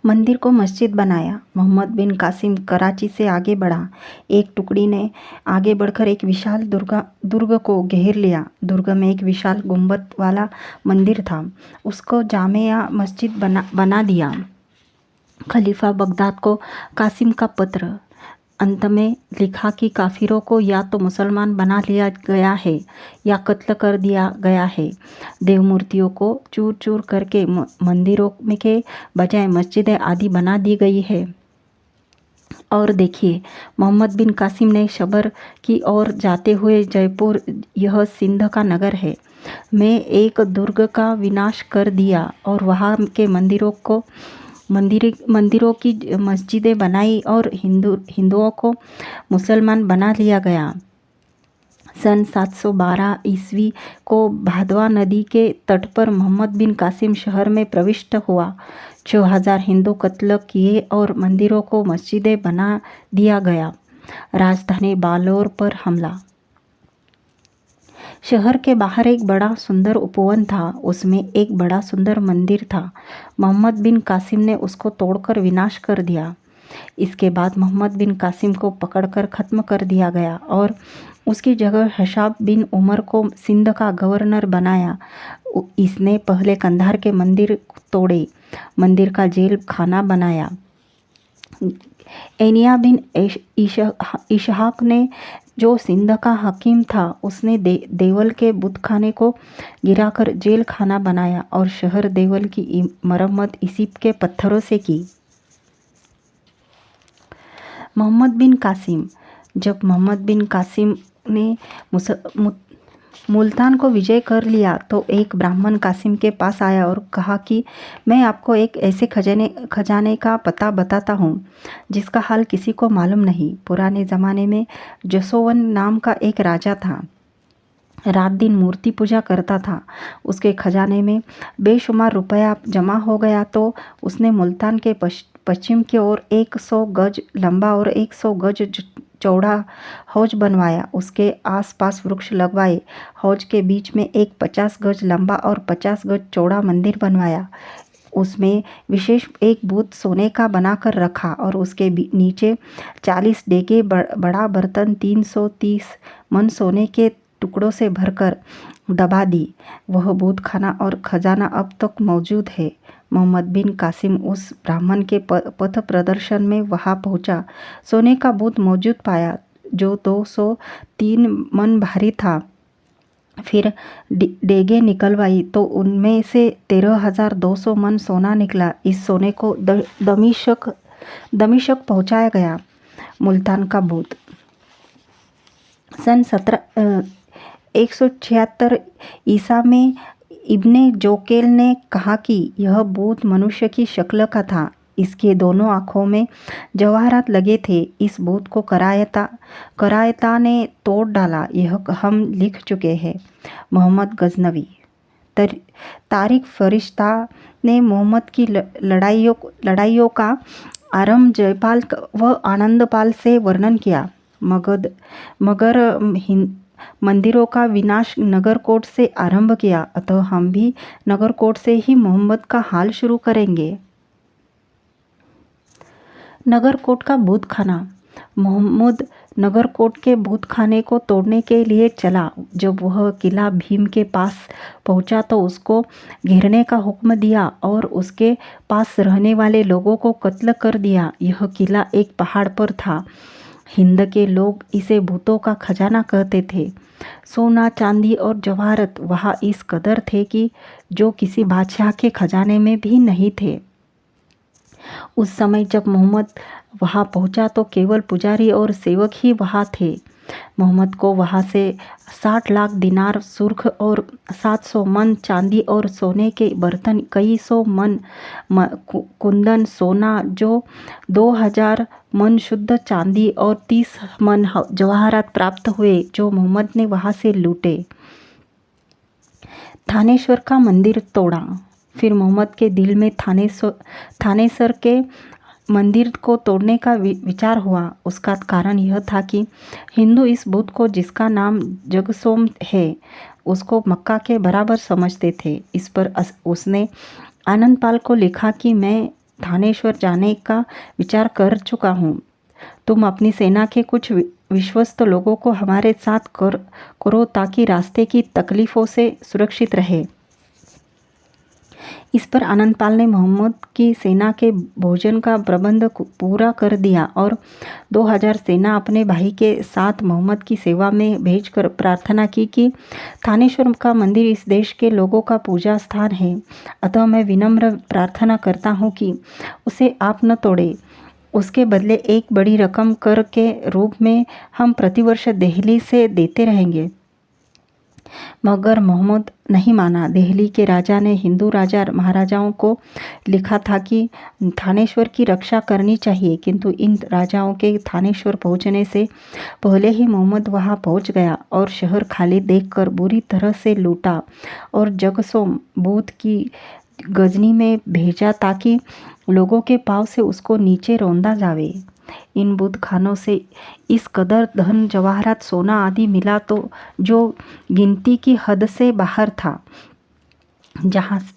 मंदिर को मस्जिद बनाया। मोहम्मद बिन कासिम कराची से आगे बढ़ा। एक टुकड़ी ने आगे बढ़कर एक विशाल दुर्ग को घेर लिया। दुर्ग में एक विशाल गुंबद वाला मंदिर था। उसको जामिया मस्जिद बना दिया। खलीफा बगदाद को कासिम का पत्र। अंत में लिखा कि काफिरों को या तो मुसलमान बना लिया गया है या कत्ल कर दिया गया है। देव मूर्तियों को चूर चूर करके मंदिरों में के बजाय मस्जिदें आदि बना दी गई है। और देखिए, मोहम्मद बिन कासिम ने शबर की ओर जाते हुए जयपुर, यह सिंध का नगर है, में एक दुर्ग का विनाश कर दिया और वहाँ के मंदिरों की मस्जिदें बनाई और हिंदुओं को मुसलमान बना लिया गया। सन 712 ईस्वी को भादवा नदी के तट पर मोहम्मद बिन कासिम शहर में प्रविष्ट हुआ। 6000 हिंदू कत्ल किए और मंदिरों को मस्जिदें बना दिया गया। राजधानी बालोर पर हमला। शहर के बाहर एक बड़ा सुंदर उपवन था। उसमें एक बड़ा सुंदर मंदिर था। मोहम्मद बिन कासिम ने उसको तोड़कर विनाश कर दिया। इसके बाद मोहम्मद बिन कासिम को पकड़कर ख़त्म कर दिया गया और उसकी जगह हशाब बिन उमर को सिंध का गवर्नर बनाया। इसने पहले कंधार के मंदिर तोड़े, मंदिर का जेल खाना बनाया। एनिया बिन इशहाक ने, जो सिंध का हकीम था, उसने देवल के बुतखाने को गिराकर जेल खाना बनाया और शहर देवल की मरम्मत इसी के पत्थरों से की। मोहम्मद बिन कासिम। जब मोहम्मद बिन कासिम ने मुल्तान को विजय कर लिया तो एक ब्राह्मण कासिम के पास आया और कहा कि मैं आपको एक ऐसे खजाने का पता बताता हूँ जिसका हाल किसी को मालूम नहीं। पुराने ज़माने में जसोवन नाम का एक राजा था। रात दिन मूर्ति पूजा करता था। उसके खजाने में बेशुमार रुपया जमा हो गया तो उसने मुल्तान के पश्चिम की ओर 100 गज लंबा और 100 गज चौड़ा हौज बनवाया। उसके आसपास वृक्ष लगवाए। हौज के बीच में एक 50 गज लंबा और 50 गज चौड़ा मंदिर बनवाया। उसमें विशेष एक बुत सोने का बनाकर रखा और उसके नीचे 40 डेगे बड़ा बर्तन 330 मन सोने के टुकड़ों से भरकर दबा दी। वह बूत खाना और खजाना अब तक मौजूद है। मोहम्मद बिन कासिम उस ब्राह्मण के पथ प्रदर्शन में वहां पहुंचा। सोने का बूत मौजूद पाया जो 203 मन भारी था। फिर डेगे निकलवाई तो उनमें से 13,200 मन सोना निकला। इस सोने को दमिश्क पहुंचाया गया। मुल्तान का बूत। सन 176 ईसा में इब्ने जोकेल ने कहा कि यह बूत मनुष्य की शक्ल का था। इसके दोनों आँखों में जवाहरात लगे थे। इस बूत को करायता ने तोड़ डाला। यह हम लिख चुके हैं। मोहम्मद गजनवी। तारिक फरिश्ता ने मोहम्मद की लड़ाइयों का आरंभ जयपाल व आनंदपाल से वर्णन किया, मगर मंदिरों का विनाश नगरकोट से आरंभ किया। अतः हम भी नगरकोट से ही मोहम्मद का हाल शुरू करेंगे। नगरकोट का बूतखाना। मोहम्मद नगरकोट के बूतखाने को तोड़ने के लिए चला। जब वह किला भीम के पास पहुंचा तो उसको घेरने का हुक्म दिया और उसके पास रहने वाले लोगों को कत्ल कर दिया। यह किला एक पहाड़ पर था। हिंद के लोग इसे भूतों का खजाना कहते थे। सोना, चांदी और जवाहरत वहाँ इस कदर थे कि जो किसी बादशाह के खजाने में भी नहीं थे। उस समय जब मोहम्मद वहाँ पहुँचा तो केवल पुजारी और सेवक ही वहाँ थे। मोहम्मद को वहाँ से 60 लाख दिनार सुर्ख और 700 मन चांदी और सोने के बर्तन, कई सौ मन कुंदन सोना, जो 2000 मन शुद्ध चांदी और 30 मन जवाहरात प्राप्त हुए, जो मोहम्मद ने वहाँ से लूटे। थानेश्वर का मंदिर तोड़ा। फिर मोहम्मद के दिल में थानेसर के मंदिर को तोड़ने का विचार हुआ। उसका कारण यह था कि हिंदू इस बुत को, जिसका नाम जगसोम है, उसको मक्का के बराबर समझते थे। इस पर उसने आनंदपाल को लिखा कि मैं थानेश्वर जाने का विचार कर चुका हूँ। तुम अपनी सेना के कुछ विश्वस्त लोगों को हमारे साथ करो ताकि रास्ते की तकलीफ़ों से सुरक्षित रहे। इस पर आनंदपाल ने मोहम्मद की सेना के भोजन का प्रबंध पूरा कर दिया और 2000 सेना अपने भाई के साथ मोहम्मद की सेवा में भेजकर प्रार्थना की कि थानेश्वर का मंदिर इस देश के लोगों का पूजा स्थान है, अतः मैं विनम्र प्रार्थना करता हूँ कि उसे आप न तोड़ें। उसके बदले एक बड़ी रकम कर के रूप में हम प्रतिवर्ष दिल्ली से देते रहेंगे। मगर मोहम्मद नहीं माना। दिल्ली के राजा ने हिंदू राजा महाराजाओं को लिखा था कि थानेश्वर की रक्षा करनी चाहिए, किंतु इन राजाओं के थानेश्वर पहुंचने से पहले ही मोहम्मद वहां पहुंच गया और शहर खाली देखकर बुरी तरह से लूटा और जगसोम बूथ की गजनी में भेजा ताकि लोगों के पाँव से उसको नीचे रौंदा जावे। इन बुत खानों से इस कदर धन जवाहरात सोना आदि मिला तो जो गिनती की हद से बाहर था।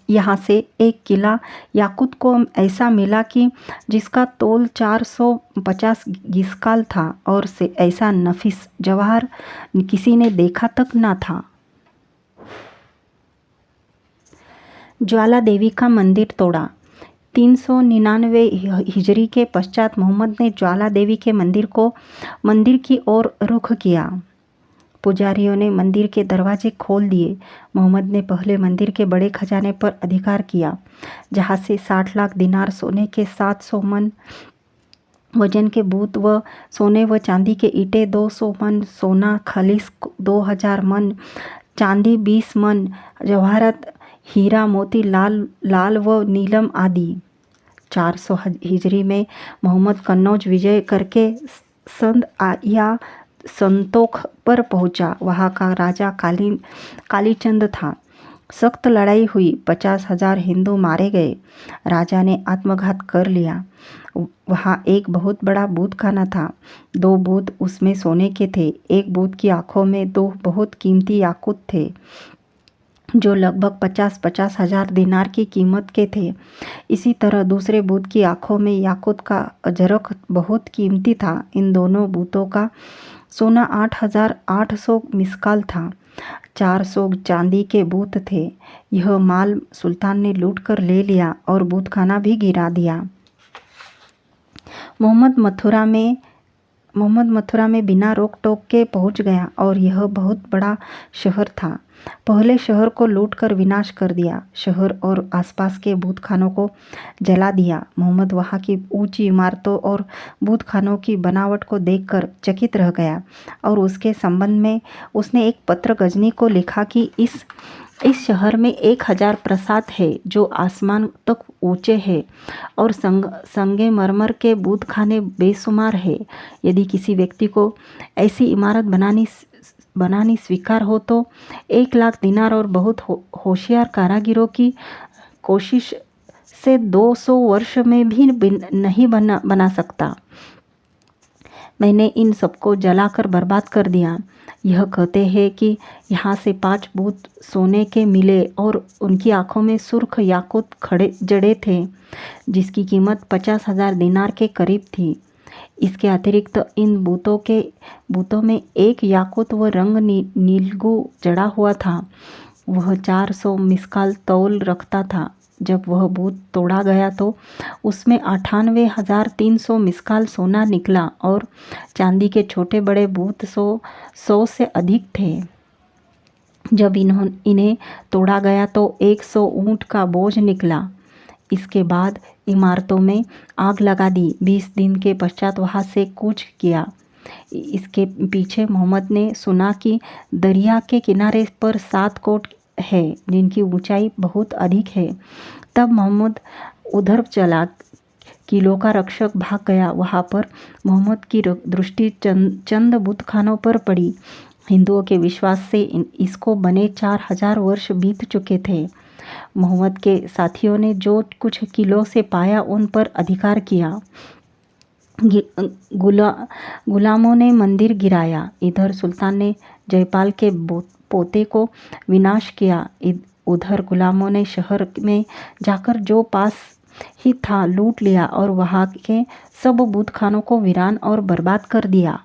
यहाँ से एक किला याकूत को ऐसा मिला कि जिसका तोल 450 गिस्काल था और से ऐसा नफीस जवाहर किसी ने देखा तक ना था। ज्वाला देवी का मंदिर तोड़ा। 399 हिजरी के पश्चात मोहम्मद ने ज्वाला देवी के मंदिर की ओर रुख किया। पुजारियों ने मंदिर के दरवाजे खोल दिए। मोहम्मद ने पहले मंदिर के बड़े खजाने पर अधिकार किया, जहाँ से 60 लाख दिनार सोने के 700 मन वजन के बूत व सोने व चांदी के ईंटें 200 मन, सोना खालिस 2000 मन, चांदी 20 मन, जवाहरात हीरा मोती लाल व नीलम आदि। 400 हिजरी में मोहम्मद कन्नौज विजय करके संद या संतोख पर पहुंचा। वहाँ का राजा कालीचंद था। सख्त लड़ाई हुई, 50,000 हिंदू मारे गए। राजा ने आत्मघात कर लिया। वहाँ एक बहुत बड़ा बूथ खाना था। 2 बूथ उसमें सोने के थे। एक बूथ की आंखों में 2 बहुत कीमती याकूत थे, जो लगभग 50-50 हजार दिनार की कीमत के थे। इसी तरह दूसरे बूथ की आंखों में याकूत का अजरक बहुत कीमती था। इन दोनों बूथों का सोना 8,800 मिस्काल था। 400 चांदी के बूथ थे। यह माल सुल्तान ने लूट कर ले लिया और बूथ खाना भी गिरा दिया। मोहम्मद मथुरा में बिना रोक टोक के पहुंच गया और यह बहुत बड़ा शहर था। पहले शहर को लूटकर विनाश कर दिया। शहर और आसपास के बूथ खानों को जला दिया। मोहम्मद वहाँ की ऊंची इमारतों और बूथ खानों की बनावट को देखकर चकित रह गया और उसके संबंध में उसने एक पत्र गजनी को लिखा कि इस शहर में 1000 प्रासाद है जो आसमान तक ऊंचे हैं और संगे मरमर के बूथ खाने बेशुमार है। यदि किसी व्यक्ति को ऐसी इमारत बनानी स्वीकार हो तो 1 लाख दिनार और बहुत होशियार कारीगरों की कोशिश से 200 वर्ष में भी नहीं बना सकता। मैंने इन सबको जलाकर बर्बाद कर दिया। यह कहते हैं कि यहाँ से 5 बूथ सोने के मिले और उनकी आंखों में सुर्ख याकूत जड़े थे, जिसकी कीमत 50,000 दिनार के करीब थी। इसके अतिरिक्त इन बूतों में एक याकूत व रंग नीलगू जड़ा हुआ था। वह 400 मिस्काल तौल रखता था। जब वह बूत तोड़ा गया तो उसमें 98,300 मिस्काल सोना निकला और चांदी के छोटे बड़े बूत 100 से अधिक थे। जब इन्हें तोड़ा गया तो 100 ऊंट का बोझ निकला। इसके बाद इमारतों में आग लगा दी। 20 दिन के पश्चात वहाँ से कूच किया। इसके पीछे मोहम्मद ने सुना कि दरिया के किनारे पर 7 कोट है जिनकी ऊंचाई बहुत अधिक है। तब मोहम्मद उधर चला। किलों का रक्षक भाग गया। वहाँ पर मोहम्मद की दृष्टि चंद बुत खानों पर पड़ी। हिंदुओं के विश्वास से इसको बने 4000 वर्ष बीत चुके थे। मोहम्मद के साथियों ने जो कुछ किलों से पाया उन पर अधिकार किया। गुलामों ने मंदिर गिराया। इधर सुल्तान ने जयपाल के पोते को विनाश किया। उधर गुलामों ने शहर में जाकर जो पास ही था लूट लिया और वहाँ के सब बूत खानों को वीरान और बर्बाद कर दिया।